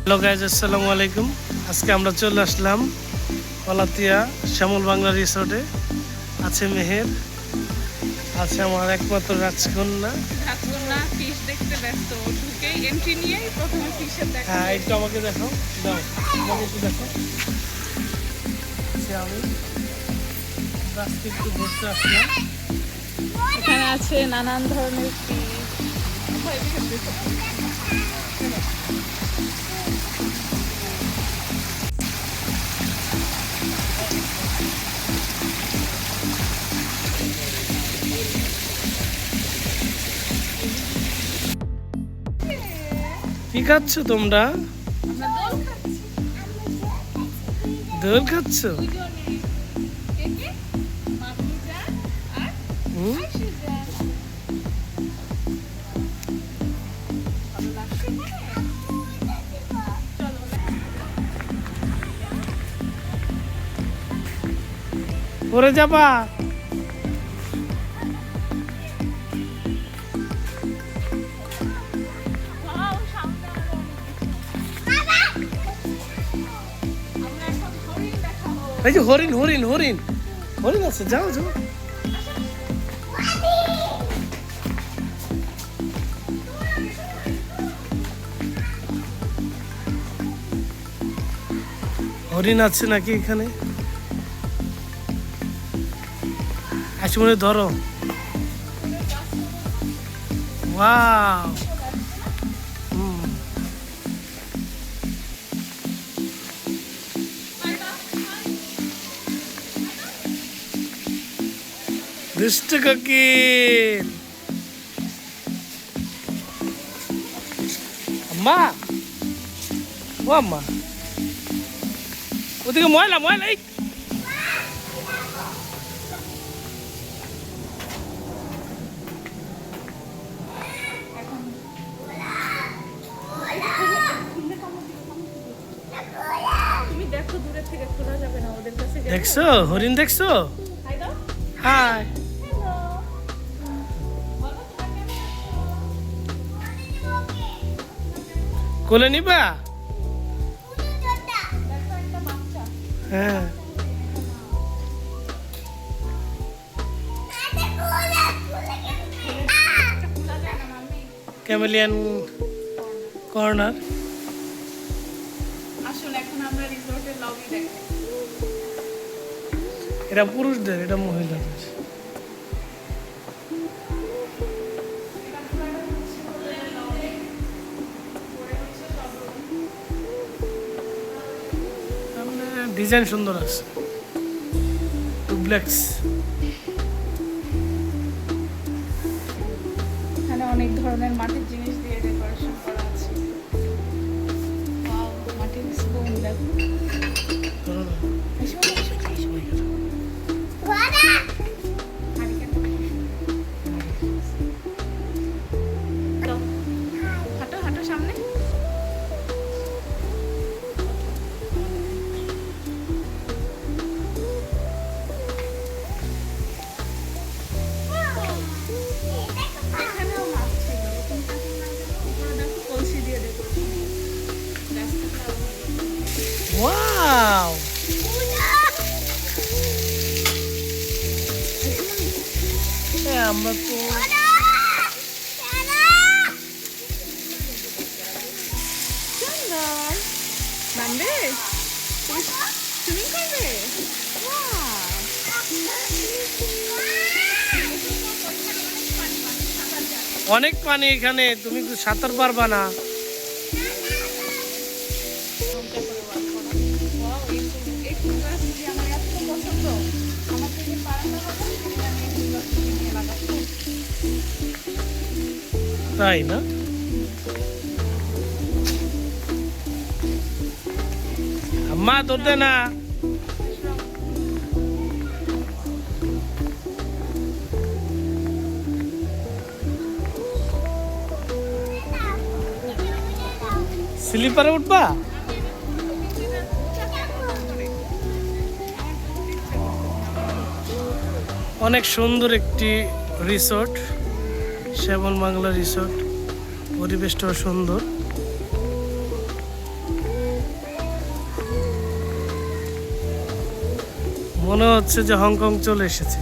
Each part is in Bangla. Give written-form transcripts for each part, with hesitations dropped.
হ্যালো গাইজ, আসসালামু আলাইকুম। আজকে আমরা চলে আসলাম কলাতিয়া শ্যামল বাংলা রিসোর্টে। আছে মেহের, আছে আমার একমাত্র রাজকন্যা। ফিশ দেখতে ব্যস্ত, ঢুকেই এন্ট্রি নিয়েই প্রথমে ফিশের দেখা। হ্যাঁ, একটু আমাকে দেখো, দাও আমাকে একটু দেখো। আমি আজকে একটু ঘুরতে আসলাম। এখানে আছে নানান ধরনের ফিশ। কি খাচ্ছ তোমরা? আমরা দোল খাচ্ছি। দোল খাচ্ছ? কে কে? মামনি জান আর আয়শা জান। ভালো লাগছে? চলো। পরে যাবা? ওয়াও, সামনে আরো অনেক কিছু। আমরা এখন হরিণ দেখাবো। এই যে হরিণ হরিণ হরিণ হরিণ আছে, যাও যাও। হরিণ আছে নাকি এখানে? আসে মনে ধরো। ওয়াও, দুষ্ট কোকিল। আম্মা, ও আম্মা, ওদিকে ময়লা ময়লা। এই তুমি দেখো, দূরে থেকে খোলা যাবে না, ওদের কাছে গেলে। দেখছো হরিণ দেখছো? হাই দাও। Hi, hello. বলো তোমার কেমন আছো? কোলে নিবা? দেখো একটা বাচ্চা। হ্যাঁ, খোলা যায় না মাম্মি। Chameleon corner. আসুন, এখন আমরা রিসোর্টের লবি দেখি। এটা পুরুষদের, এটা মহিলাদের। ডিজাইন সুন্দর আছে, ডুপ্লেক্স। এখানে অনেক ধরনের মাটির জিনিস দিয়ে ডেকোরেশন করা আছে। ওয়াও, মাটির স্পুন দেখো। এসো, এসো, এসো। দাও। হাঁটো হাঁটো সামনে। এখানেও মাছ ছিল। উপরে দেখো কলসি দিয়ে ডেকোরেশন। ওয়াও, আমরা তো সুন্দর। নামবে? সুইমিং করবে? অনেক পানি এখানে, তুমি তো সাঁতার পারবা না। তাই না? আম্মা ধরতে না। স্লিপারে উঠবা? অনেক সুন্দর একটি রিসোর্ট, শ্যামল বাংলা রিসোর্ট। পরিবেশটাও সুন্দর। মনে হচ্ছে যে হংকং চলে এসেছে।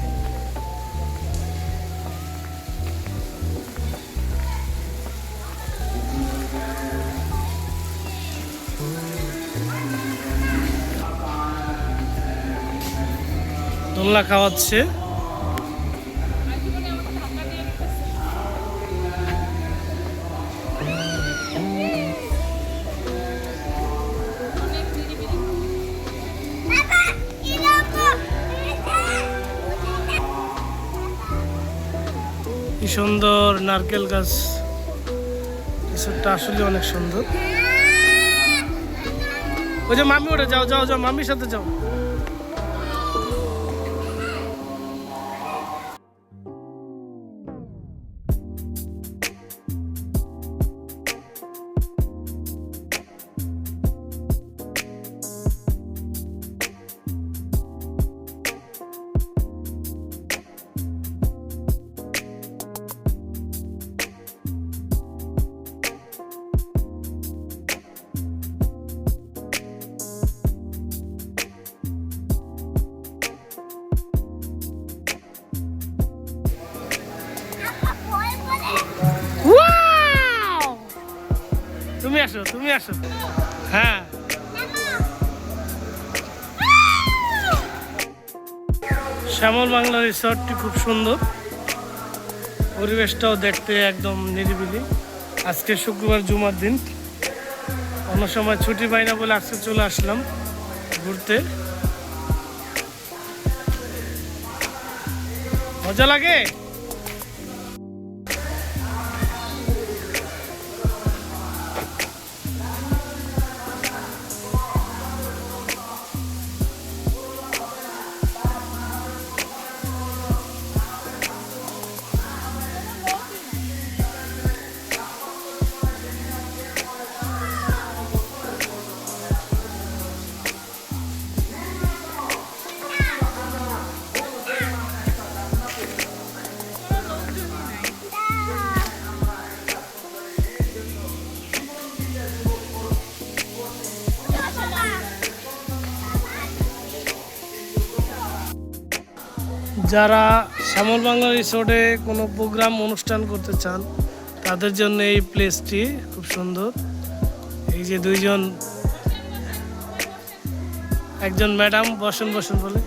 দোলনা খাওয়াচ্ছে। কি সুন্দর নারকেল গাছ, রিসোর্টটা আসলে অনেক সুন্দর। ওই যে মামি ওটা, যাও যাও যাও, মামির সাথে যাও। তুমি আসো, তুমি আসো। হ্যাঁ, শ্যামল বাংলা রিসর্টটি খুব সুন্দর, পরিবেশটাও দেখতে একদম নিরিবিলি। আজকে শুক্রবার, জুমার দিন, অন্য সময় ছুটি পাই না বলে আজকে চলে আসলাম ঘুরতে। মজা লাগে। যারা শ্যামল বাংলা রিসোর্টে কোনো প্রোগ্রাম অনুষ্ঠান করতে চান তাদের জন্য এই প্লেসটি খুব সুন্দর। এই যে দুইজন, একজন ম্যাডাম, বসেন বসেন বলে।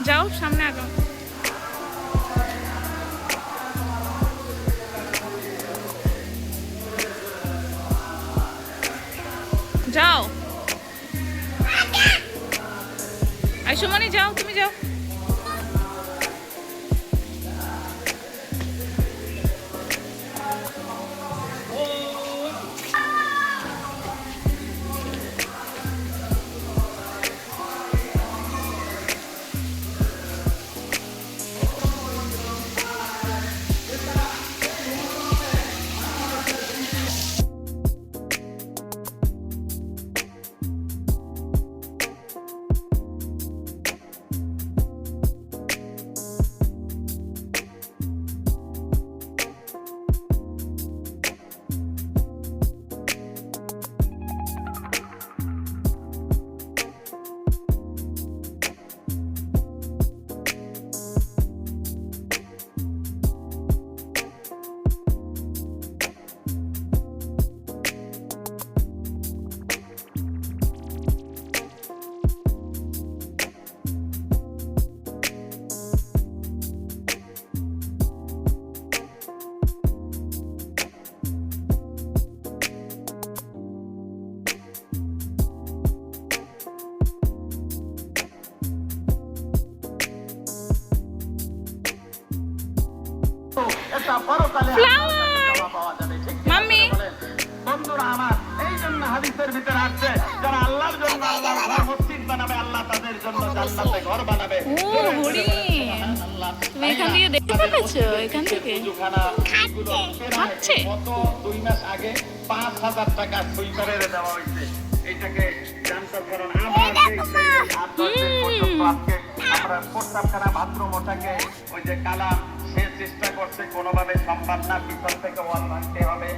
যাও সামনে আগাও। যাও আইসুমনি, যাও তুমি যাও। একটা পরকালে ফ্লাওয়ার পাওয়া যাবে। ঠিক কি মাম্মি বলেন? বন্ধুরা আমার, এই জন্য হাদিসের ভিতরে আসছে, যারা আল্লাহর জন্য আল্লাহর ঘর মসজিদ বানাবে, আল্লাহ তাদের জন্য জান্নাতে ঘর বানাবে। ও হরিণ তুমি এখান থেকে দেখতে পেয়েছো এখান থেকে খাচ্ছে গত 2 মাস আগে 5,000 টাকা সুইপারের দেওয়া হয়েছে। এটাকে জান্তকরণ আবার আজকে আমরা প্রস্তাবখানা বাথরুম ওটাকে ওই যে কালাম সে চেষ্টা করছে, কোনোভাবে সম্ভব না, পিছন থেকে ওয়াল ভাঙতে হবে।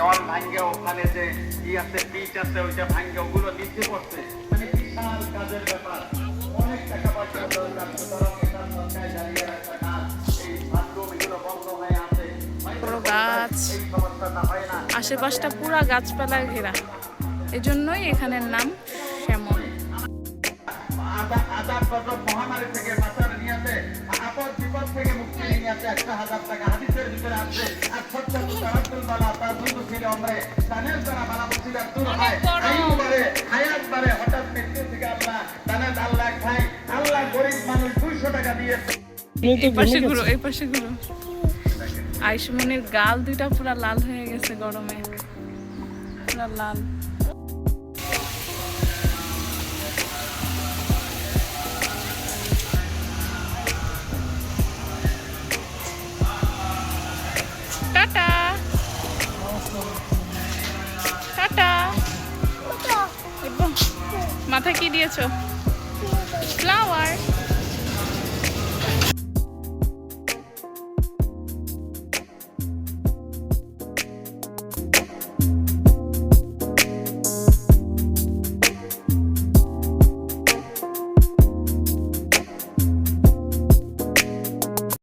ওয়াল ভাঙ্গে ওখানে যে ই আছে পিচ আছে ওইটা ভাঙ্গে ওগুলো নিচে পড়ছে, মানে বিশাল কাজের ব্যাপার, অনেক টাকা পয়সা দরকার। সুতরাং এটা সরকার জানিয়ে রাখা কাজ, এই বাথরুম এগুলো বন্ধ হয়ে আছে, পুরো গাছ এই সমস্যাটা হয় না। আশেপাশটা পুরো গাছপালায় ঘেরা এজন্যই এখানের নাম শ্যামল আজাদ গজব মহামারী থেকে বাঁচার নিয়েছে, আপদ বিপদ থেকে মুক্তি নিয়েছে 1,000 টাকা হাদিসের ভিতরে আছে। আর সত্য তারাতুল বালা তাজুদু ফিল উমরে, দানের দ্বারা বালা মুসিবত দূর হয়, আয়ু বাড়ে, হায়াত বাড়ে। হঠাৎ মৃত্যু থেকে আল্লাহ দানের আল্লাহ খায়, আল্লাহ গরিব মানুষ 200 টাকা দিয়েছে। এই পাশে ঘুরো এই পাশে ঘুরো আইসমনির গাল দুইটা পুরা লাল হয়ে গেছে গরমে পুরা লাল টাটা টাটা মাথায় কি দিয়েছো ফ্লাওয়ার